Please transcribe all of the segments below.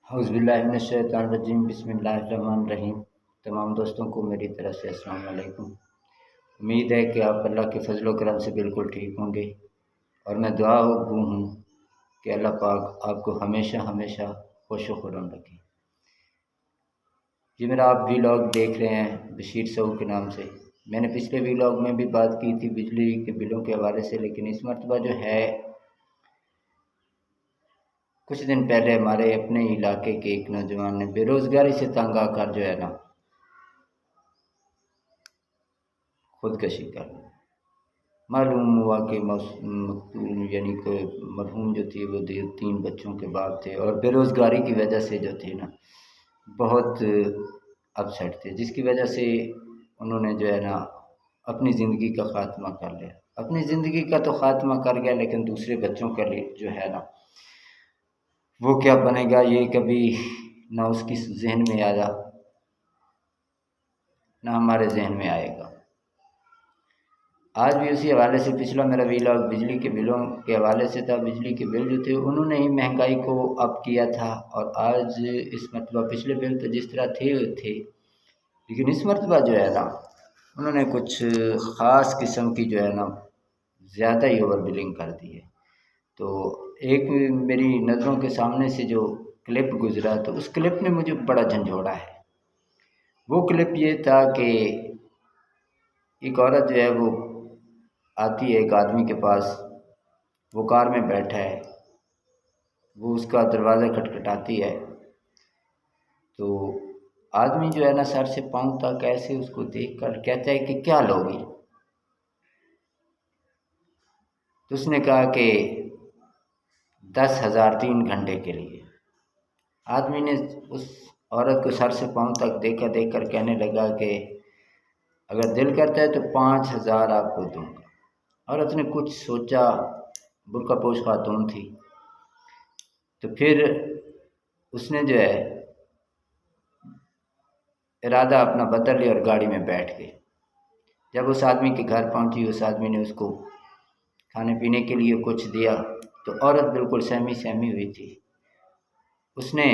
اعوذ باللہ من الشیطان الرجیم بسم اللہ الرحمن الرحیم۔ تمام دوستوں کو میری طرف سے السلام علیکم۔ امید ہے کہ آپ اللہ کے فضل و کرم سے بالکل ٹھیک ہوں گے، اور میں دعا گو ہوں کہ اللہ پاک آپ کو ہمیشہ ہمیشہ خوش و خرم رکھے۔ یہ میرا آپ ویلاگ دیکھ رہے ہیں بشیر صاحب کے نام سے۔ میں نے پچھلے ویلاگ میں بھی بات کی تھی بجلی کے بلوں کے حوالے سے، لیکن اس مرتبہ جو ہے کچھ دن پہلے ہمارے اپنے علاقے کے ایک نوجوان نے بے روزگاری سے تنگ آ کر جو ہے نا خودکشی کر لی۔ معلوم ہوا کہ مقتول یعنی کہ مرحوم جو تھی وہ 3 بچوں کے باپ تھے، اور بے روزگاری کی وجہ سے جو تھے نا بہت اپسیٹ تھے، جس کی وجہ سے انہوں نے جو ہے نا اپنی زندگی کا خاتمہ کر لیا۔ اپنی زندگی کا تو خاتمہ کر گیا، لیکن دوسرے بچوں کا جو ہے نا وہ کیا بنے گا یہ کبھی نہ اس کی ذہن میں آیا نہ ہمارے ذہن میں آئے گا۔ آج بھی اسی حوالے سے پچھلا میرا ویلاگ بجلی کے بلوں کے حوالے سے تھا۔ بجلی کے بل جو تھے انہوں نے ہی مہنگائی کو اپ کیا تھا، اور آج اس مرتبہ پچھلے بل تو جس طرح تھے لیکن اس مرتبہ جو ہے نا انہوں نے کچھ خاص قسم کی جو ہے نا زیادہ ہی اوور بلنگ کر دی ہے۔ تو ایک میری نظروں کے سامنے سے جو کلپ گزرا تو اس کلپ نے مجھے بڑا جھنجھوڑا ہے۔ وہ کلپ یہ تھا کہ ایک عورت جو ہے وہ آتی ہے ایک آدمی کے پاس، وہ کار میں بیٹھا ہے، وہ اس کا دروازہ کھٹکھٹاتی ہے، تو آدمی جو ہے نا سر سے پاؤں تک ایسے اس کو دیکھ کر کہتا ہے کہ کیا لوگی؟ تو اس نے کہا کہ 10,000 3 گھنٹے کے لیے۔ آدمی نے اس عورت کو سر سے پاؤں تک دیکھ کر کہنے لگا کہ اگر دل کرتا ہے تو 5,000 آپ کو دوں گا۔ عورت نے کچھ سوچا، برقع پوش خاتون تھی، تو پھر اس نے جو ہے ارادہ اپنا بدل لیا اور گاڑی میں بیٹھ گئی۔ جب اس آدمی کے گھر پہنچی، اس آدمی نے اس کو کھانے پینے کے لیے کچھ دیا، تو عورت بالکل سہمی ہوئی تھی۔ اس نے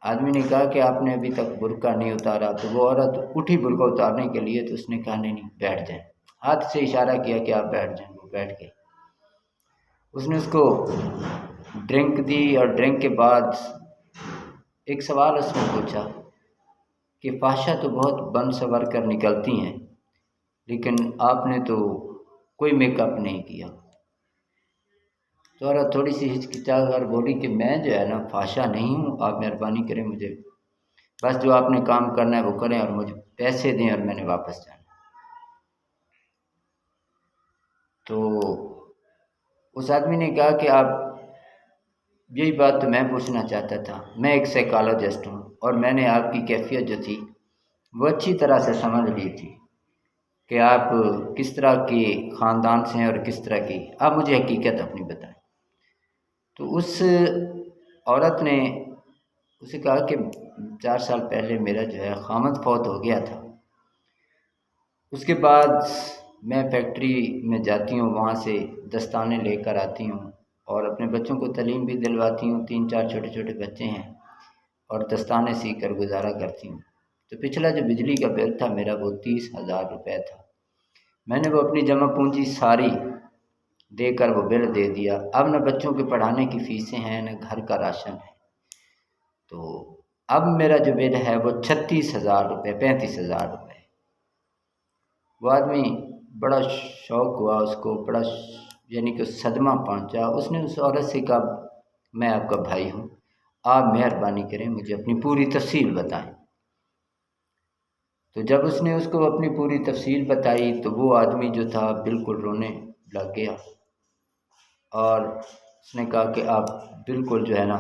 آدمی نے کہا کہ آپ نے ابھی تک برقع نہیں اتارا، تو وہ عورت اٹھی برقع اتارنے کے لیے، تو اس نے کہا نہیں بیٹھ جائیں، ہاتھ سے اشارہ کیا کہ آپ بیٹھ جائیں۔ وہ بیٹھ گئے۔ اس نے اس کو ڈرنک دی، اور ڈرنک کے بعد ایک سوال اس نے پوچھا کہ فحشہ تو بہت بن سور کر نکلتی ہیں، لیکن آپ نے تو کوئی میک اپ نہیں کیا۔ تو عورت تھوڑی سی ہچکچا کر بولی کہ میں جو ہے نا فحشہ نہیں ہوں، آپ مہربانی کریں، مجھے بس جو آپ نے کام کرنا ہے وہ کریں اور مجھے پیسے دیں اور میں نے واپس جانا۔ تو اس آدمی نے کہا کہ آپ یہی بات تو میں پوچھنا چاہتا تھا، میں ایک سائیکالوجسٹ ہوں، اور میں نے آپ کی کیفیت جو تھی وہ اچھی طرح سے سمجھ لی تھی کہ آپ کس طرح کی خاندان سے ہیں اور کس طرح کی، آپ مجھے حقیقت اپنی بتائیں۔ تو اس عورت نے اسے کہا کہ 4 سال پہلے میرا جو ہے خامد فوت ہو گیا تھا، اس کے بعد میں فیکٹری میں جاتی ہوں، وہاں سے دستانے لے کر آتی ہوں اور اپنے بچوں کو تعلیم بھی دلواتی ہوں، 3-4 چھوٹے چھوٹے بچے ہیں، اور دستانے سی کر گزارا کرتی ہوں۔ تو پچھلا جو بجلی کا بل تھا میرا وہ 30,000 روپے تھا۔ میں نے وہ اپنی جمع پونجی ساری دے کر وہ بل دے دیا۔ اب نہ بچوں کے پڑھانے کی فیسیں ہیں، نہ گھر کا راشن ہے، تو اب میرا جو بل ہے وہ 36,000 روپے 35,000 روپے۔ وہ آدمی بڑا شوق ہوا، اس کو بڑا یعنی کہ صدمہ پہنچا۔ اس نے اس عورت سے کہا میں آپ کا بھائی ہوں، آپ مہربانی کریں مجھے اپنی پوری تفصیل بتائیں۔ تو جب اس نے اس کو اپنی پوری تفصیل بتائی تو وہ آدمی جو تھا بالکل رونے لگ گیا، اور اس نے کہا کہ آپ بالکل جو ہے نا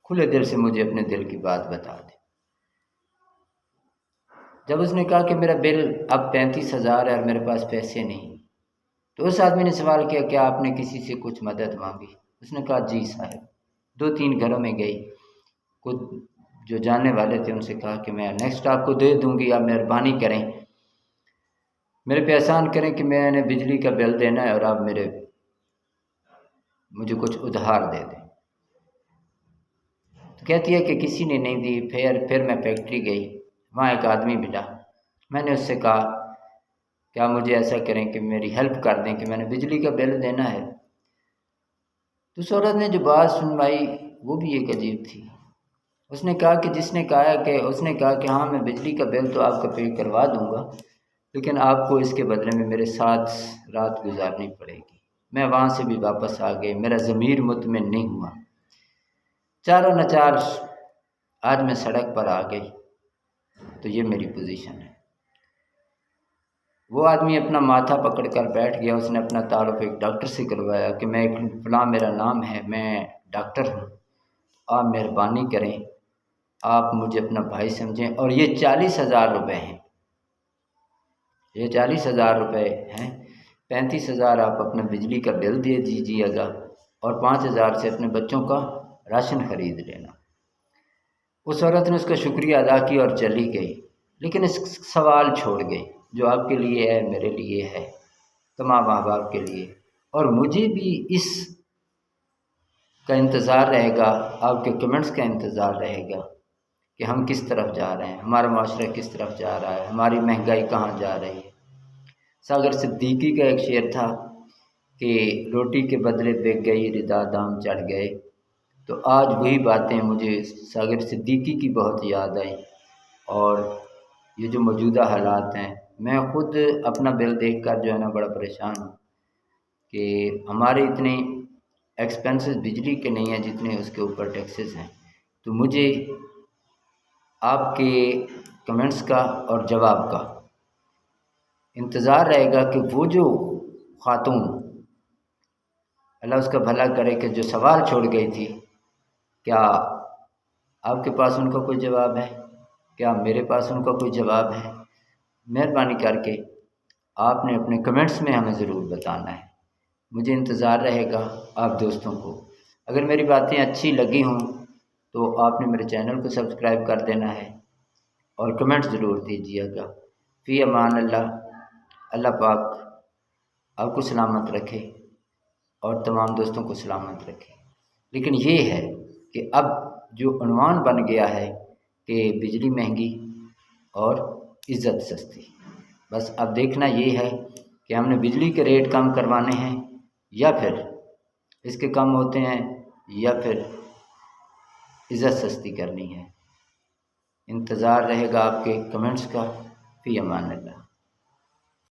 کھلے دل سے مجھے اپنے دل کی بات بتا دیں۔ جب اس نے کہا کہ میرا بل اب 35,000 ہے اور میرے پاس پیسے نہیں، تو اس آدمی نے سوال کیا کہ آپ نے کسی سے کچھ مدد مانگی؟ اس نے کہا جی صاحب، 2-3 گھروں میں گئی، کچھ جو جاننے والے تھے ان سے کہا کہ میں نیکسٹ آپ کو دے دوں گی، آپ مہربانی کریں میرے پہ احسان کریں کہ میں نے بجلی کا بل دینا ہے اور آپ مجھے کچھ ادھار دے دیں۔ کہتی ہے کہ کسی نے نہیں دی۔ پھر میں فیکٹری گئی، وہاں ایک آدمی ملا، میں نے اس سے کہا کیا مجھے ایسا کریں کہ میری ہیلپ کر دیں کہ میں نے بجلی کا بل دینا ہے۔ تو اس عورت نے جو بات سنوائی وہ بھی ایک عجیب تھی۔ اس نے کہا کہ ہاں میں بجلی کا بل تو آپ کا پے کروا دوں گا، لیکن آپ کو اس کے بدلے میں میرے ساتھ رات گزارنی پڑے گی۔ میں وہاں سے بھی واپس آ گئی، میرا ضمیر مطمئن نہیں ہوا۔ چاروں نچار آج میں سڑک پر آ گئی، تو یہ میری پوزیشن ہے۔ وہ آدمی اپنا ماتھا پکڑ کر بیٹھ گیا، اس نے اپنا تعارف ایک ڈاکٹر سے کروایا کہ میں فلاں میرا نام ہے، میں ڈاکٹر ہوں، آپ مہربانی کریں، آپ مجھے اپنا بھائی سمجھیں، اور یہ 40,000 روپے ہیں، یہ 40,000 روپے ہیں، 35,000 آپ اپنا بجلی کا بل دے دیجیے گا اور 5,000 سے اپنے بچوں کا راشن خرید لینا۔ اس عورت نے اس کا شکریہ ادا کیا اور چلی گئی، لیکن اس سوال چھوڑ گئی جو آپ کے لیے ہے، میرے لیے ہے، تمام احباب کے لیے، اور مجھے بھی اس کا انتظار رہے گا، آپ کے کمنٹس کا انتظار رہے گا کہ ہم کس طرف جا رہے ہیں، ہمارا معاشرہ کس طرف جا رہا ہے، ہماری مہنگائی کہاں جا رہی ہے۔ ساغر صدیقی کا ایک شعر تھا کہ روٹی کے بدلے بک گئی ردا، دام چڑھ گئے۔ تو آج وہی باتیں مجھے ساغر صدیقی کی بہت یاد آئی، اور یہ جو موجودہ حالات ہیں، میں خود اپنا بل دیکھ کر جو ہے نا بڑا پریشان ہوں کہ ہمارے اتنے ایکسپینسز بجلی کے نہیں ہیں جتنے اس کے اوپر ٹیکسز ہیں۔ تو مجھے آپ کے کمنٹس کا اور جواب کا انتظار رہے گا کہ وہ جو خاتون، اللہ اس کا بھلا کرے، کہ جو سوال چھوڑ گئی تھی، کیا آپ کے پاس ان کا کوئی جواب ہے؟ کیا میرے پاس ان کا کوئی جواب ہے؟ مہربانی کر کے آپ نے اپنے کمنٹس میں ہمیں ضرور بتانا ہے، مجھے انتظار رہے گا آپ دوستوں کو۔ اگر میری باتیں اچھی لگی ہوں تو آپ نے میرے چینل کو سبسکرائب کر دینا ہے اور کمنٹ ضرور دیجیے گا۔ فی امان اللہ، اللہ پاک آپ کو سلامت رکھے اور تمام دوستوں کو سلامت رکھے۔ لیکن یہ ہے کہ اب جو عنوان بن گیا ہے کہ بجلی مہنگی اور عزت سستی، بس اب دیکھنا یہ ہے کہ ہم نے بجلی کے ریٹ کم کروانے ہیں یا پھر اس کے کم ہوتے ہیں، یا پھر عزت سستی کرنی ہے۔ انتظار رہے گا آپ کے کمنٹس کا۔ فی امان اللہ۔